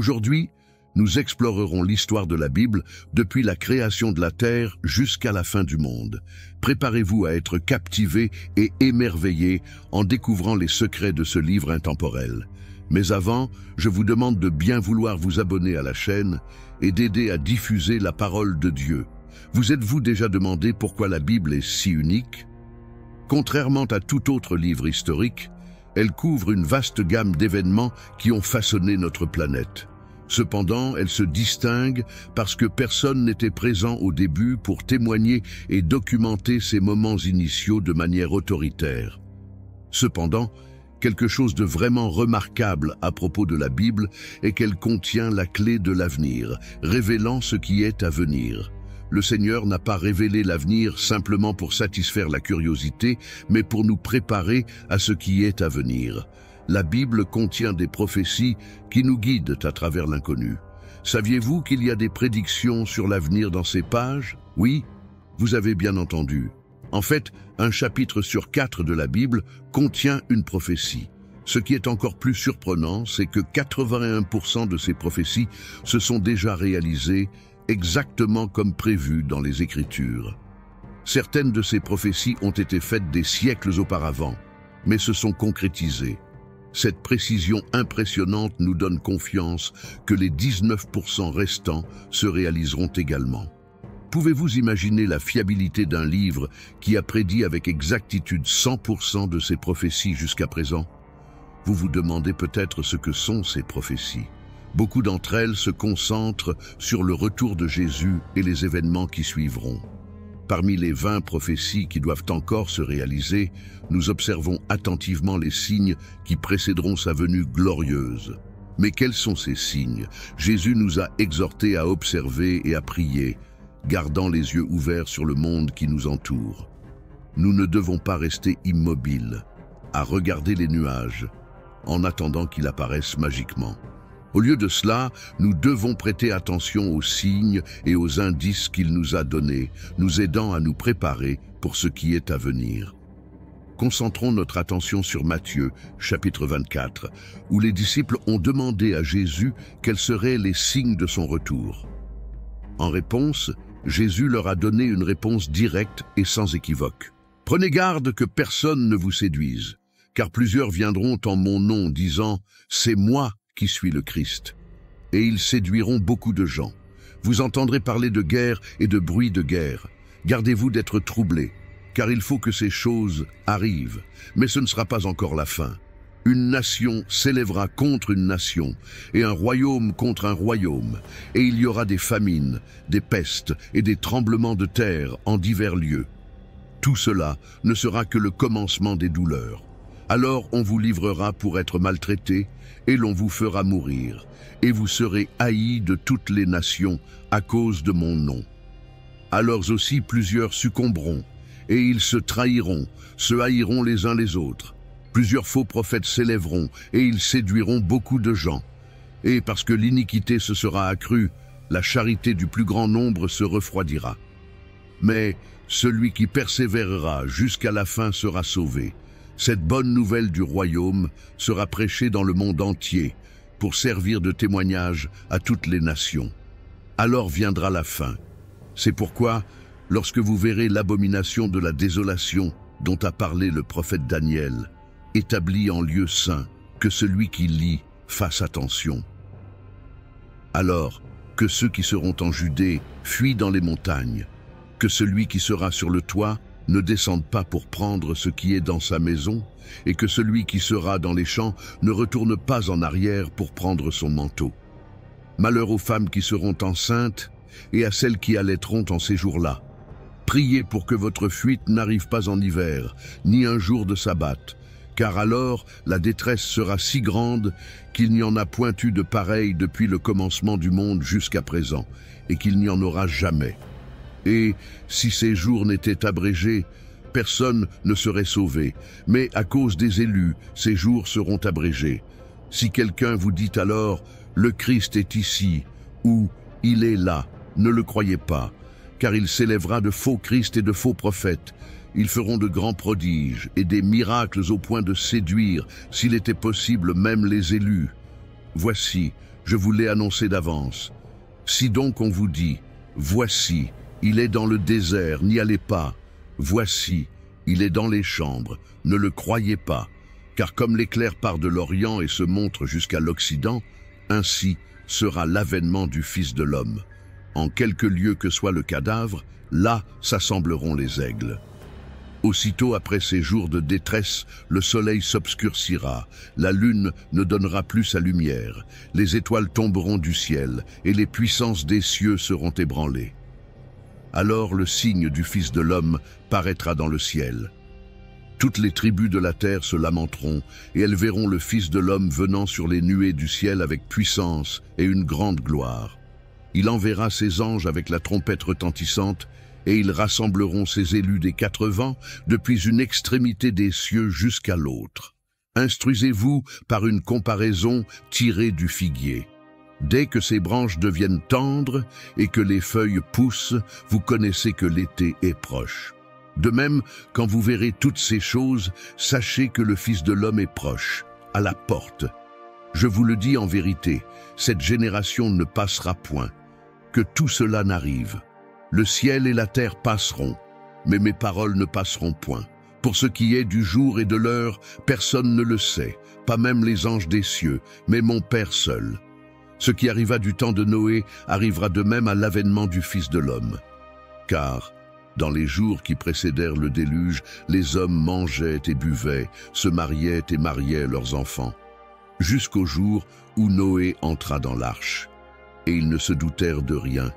Aujourd'hui, nous explorerons l'histoire de la Bible depuis la création de la Terre jusqu'à la fin du monde. Préparez-vous à être captivés et émerveillés en découvrant les secrets de ce livre intemporel. Mais avant, je vous demande de bien vouloir vous abonner à la chaîne et d'aider à diffuser la parole de Dieu. Vous êtes-vous déjà demandé pourquoi la Bible est si unique? Contrairement à tout autre livre historique, elle couvre une vaste gamme d'événements qui ont façonné notre planète. Cependant, elle se distingue parce que personne n'était présent au début pour témoigner et documenter ces moments initiaux de manière autoritaire. Cependant, quelque chose de vraiment remarquable à propos de la Bible est qu'elle contient la clé de l'avenir, révélant ce qui est à venir. Le Seigneur n'a pas révélé l'avenir simplement pour satisfaire la curiosité, mais pour nous préparer à ce qui est à venir. La Bible contient des prophéties qui nous guident à travers l'inconnu. Saviez-vous qu'il y a des prédictions sur l'avenir dans ces pages? Oui, vous avez bien entendu. En fait, un chapitre sur 4 de la Bible contient une prophétie. Ce qui est encore plus surprenant, c'est que 81% de ces prophéties se sont déjà réalisées exactement comme prévu dans les Écritures. Certaines de ces prophéties ont été faites des siècles auparavant, mais se sont concrétisées. Cette précision impressionnante nous donne confiance que les 19% restants se réaliseront également. Pouvez-vous imaginer la fiabilité d'un livre qui a prédit avec exactitude 100% de ses prophéties jusqu'à présent? Vous vous demandez peut-être ce que sont ces prophéties. Beaucoup d'entre elles se concentrent sur le retour de Jésus et les événements qui suivront. Parmi les 20 prophéties qui doivent encore se réaliser, nous observons attentivement les signes qui précéderont sa venue glorieuse. Mais quels sont ces signes? Jésus nous a exhortés à observer et à prier, gardant les yeux ouverts sur le monde qui nous entoure. Nous ne devons pas rester immobiles, à regarder les nuages, en attendant qu'ils apparaissent magiquement. Au lieu de cela, nous devons prêter attention aux signes et aux indices qu'il nous a donnés, nous aidant à nous préparer pour ce qui est à venir. Concentrons notre attention sur Matthieu, chapitre 24, où les disciples ont demandé à Jésus quels seraient les signes de son retour. En réponse, Jésus leur a donné une réponse directe et sans équivoque. « Prenez garde que personne ne vous séduise, car plusieurs viendront en mon nom, disant « C'est moi » qui suis le Christ. Et ils séduiront beaucoup de gens. Vous entendrez parler de guerre et de bruit de guerre. Gardez-vous d'être troublés, car il faut que ces choses arrivent. Mais ce ne sera pas encore la fin. Une nation s'élèvera contre une nation, et un royaume contre un royaume. Et il y aura des famines, des pestes et des tremblements de terre en divers lieux. Tout cela ne sera que le commencement des douleurs. Alors on vous livrera pour être maltraités, et l'on vous fera mourir, et vous serez haïs de toutes les nations à cause de mon nom. Alors aussi plusieurs succomberont, et ils se trahiront, se haïront les uns les autres. Plusieurs faux prophètes s'élèveront, et ils séduiront beaucoup de gens. Et parce que l'iniquité se sera accrue, la charité du plus grand nombre se refroidira. Mais celui qui persévérera jusqu'à la fin sera sauvé. Cette bonne nouvelle du royaume sera prêchée dans le monde entier pour servir de témoignage à toutes les nations. Alors viendra la fin. C'est pourquoi, lorsque vous verrez l'abomination de la désolation dont a parlé le prophète Daniel, établie en lieu saint, que celui qui lit fasse attention. Alors que ceux qui seront en Judée fuient dans les montagnes, que celui qui sera sur le toit ne descende pas pour prendre ce qui est dans sa maison, et que celui qui sera dans les champs ne retourne pas en arrière pour prendre son manteau. Malheur aux femmes qui seront enceintes et à celles qui allaiteront en ces jours-là. Priez pour que votre fuite n'arrive pas en hiver, ni un jour de sabbat, car alors la détresse sera si grande qu'il n'y en a point eu de pareil depuis le commencement du monde jusqu'à présent, et qu'il n'y en aura jamais. Et si ces jours n'étaient abrégés, personne ne serait sauvé, mais à cause des élus, ces jours seront abrégés. Si quelqu'un vous dit alors « Le Christ est ici » ou « Il est là », ne le croyez pas, car il s'élèvera de faux Christ et de faux prophètes. Ils feront de grands prodiges et des miracles au point de séduire, s'il était possible, même les élus. Voici, je vous l'ai annoncé d'avance. Si donc on vous dit, voici, il est dans le désert, n'y allez pas. Voici, il est dans les chambres, ne le croyez pas. Car comme l'éclair part de l'Orient et se montre jusqu'à l'Occident, ainsi sera l'avènement du Fils de l'homme. En quelque lieu que soit le cadavre, là s'assembleront les aigles. Aussitôt après ces jours de détresse, le soleil s'obscurcira, la lune ne donnera plus sa lumière, les étoiles tomberont du ciel, et les puissances des cieux seront ébranlées. Alors le signe du Fils de l'homme paraîtra dans le ciel. Toutes les tribus de la terre se lamenteront, et elles verront le Fils de l'homme venant sur les nuées du ciel avec puissance et une grande gloire. Il enverra ses anges avec la trompette retentissante, et ils rassembleront ses élus des 4 vents, depuis une extrémité des cieux jusqu'à l'autre. Instruisez-vous par une comparaison tirée du figuier. Dès que ses branches deviennent tendres et que les feuilles poussent, vous connaissez que l'été est proche. De même, quand vous verrez toutes ces choses, sachez que le Fils de l'homme est proche, à la porte. Je vous le dis en vérité, cette génération ne passera point. Que tout cela n'arrive. Le ciel et la terre passeront, mais mes paroles ne passeront point. Pour ce qui est du jour et de l'heure, personne ne le sait, pas même les anges des cieux, mais mon Père seul. Ce qui arriva du temps de Noé arrivera de même à l'avènement du Fils de l'homme. Car, dans les jours qui précédèrent le déluge, les hommes mangeaient et buvaient, se mariaient et mariaient leurs enfants, jusqu'au jour où Noé entra dans l'arche. Et ils ne se doutèrent de rien,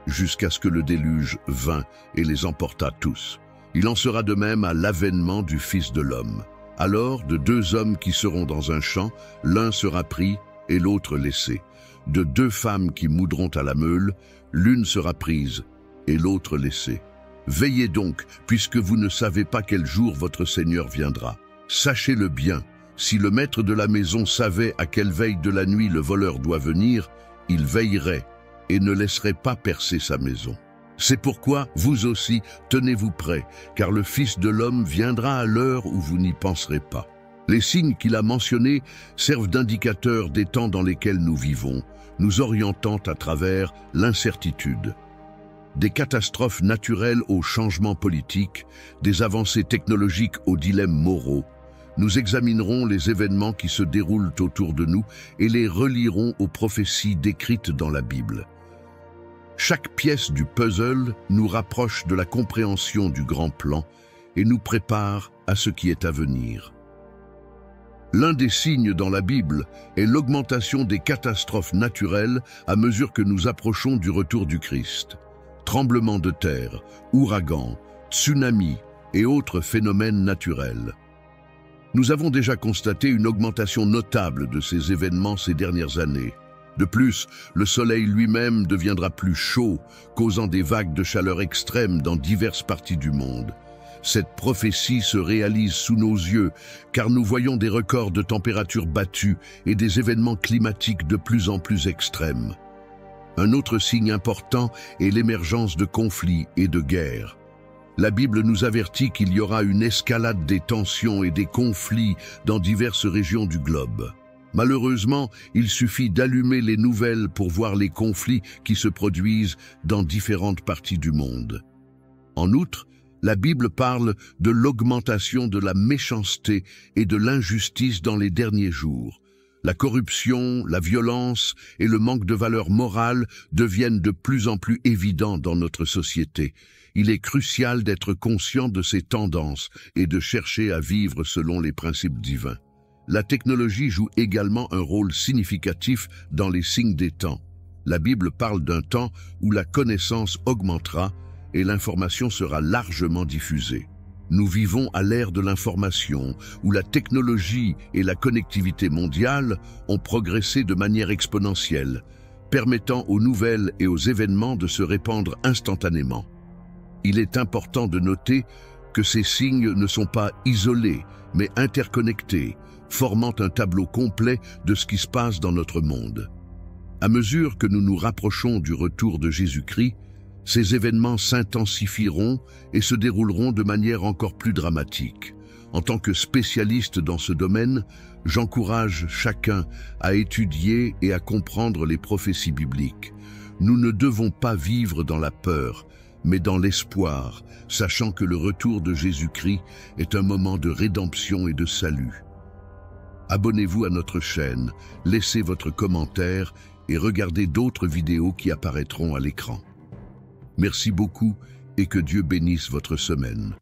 jusqu'à ce que le déluge vint et les emporta tous. Il en sera de même à l'avènement du Fils de l'homme. Alors, de 2 hommes qui seront dans un champ, l'un sera pris et l'autre laissé. De 2 femmes qui moudront à la meule, l'une sera prise et l'autre laissée. Veillez donc, puisque vous ne savez pas quel jour votre Seigneur viendra. Sachez-le bien, si le maître de la maison savait à quelle veille de la nuit le voleur doit venir, il veillerait et ne laisserait pas percer sa maison. C'est pourquoi, vous aussi, tenez-vous prêts, car le Fils de l'homme viendra à l'heure où vous n'y penserez pas. Les signes qu'il a mentionnés servent d'indicateurs des temps dans lesquels nous vivons, nous orientant à travers l'incertitude. Des catastrophes naturelles aux changements politiques, des avancées technologiques aux dilemmes moraux, nous examinerons les événements qui se déroulent autour de nous et les relierons aux prophéties décrites dans la Bible. Chaque pièce du puzzle nous rapproche de la compréhension du grand plan et nous prépare à ce qui est à venir. L'un des signes dans la Bible est l'augmentation des catastrophes naturelles à mesure que nous approchons du retour du Christ. Tremblements de terre, ouragans, tsunamis et autres phénomènes naturels. Nous avons déjà constaté une augmentation notable de ces événements ces dernières années. De plus, le soleil lui-même deviendra plus chaud, causant des vagues de chaleur extrêmes dans diverses parties du monde. Cette prophétie se réalise sous nos yeux, car nous voyons des records de température battus et des événements climatiques de plus en plus extrêmes. Un autre signe important est l'émergence de conflits et de guerres. La Bible nous avertit qu'il y aura une escalade des tensions et des conflits dans diverses régions du globe. Malheureusement, il suffit d'allumer les nouvelles pour voir les conflits qui se produisent dans différentes parties du monde. En outre, la Bible parle de l'augmentation de la méchanceté et de l'injustice dans les derniers jours. La corruption, la violence et le manque de valeurs morales deviennent de plus en plus évidents dans notre société. Il est crucial d'être conscient de ces tendances et de chercher à vivre selon les principes divins. La technologie joue également un rôle significatif dans les signes des temps. La Bible parle d'un temps où la connaissance augmentera et l'information sera largement diffusée. Nous vivons à l'ère de l'information, où la technologie et la connectivité mondiale ont progressé de manière exponentielle, permettant aux nouvelles et aux événements de se répandre instantanément. Il est important de noter que ces signes ne sont pas isolés, mais interconnectés, formant un tableau complet de ce qui se passe dans notre monde. À mesure que nous nous rapprochons du retour de Jésus-Christ, ces événements s'intensifieront et se dérouleront de manière encore plus dramatique. En tant que spécialiste dans ce domaine, j'encourage chacun à étudier et à comprendre les prophéties bibliques. Nous ne devons pas vivre dans la peur, mais dans l'espoir, sachant que le retour de Jésus-Christ est un moment de rédemption et de salut. Abonnez-vous à notre chaîne, laissez votre commentaire et regardez d'autres vidéos qui apparaîtront à l'écran. Merci beaucoup et que Dieu bénisse votre semaine.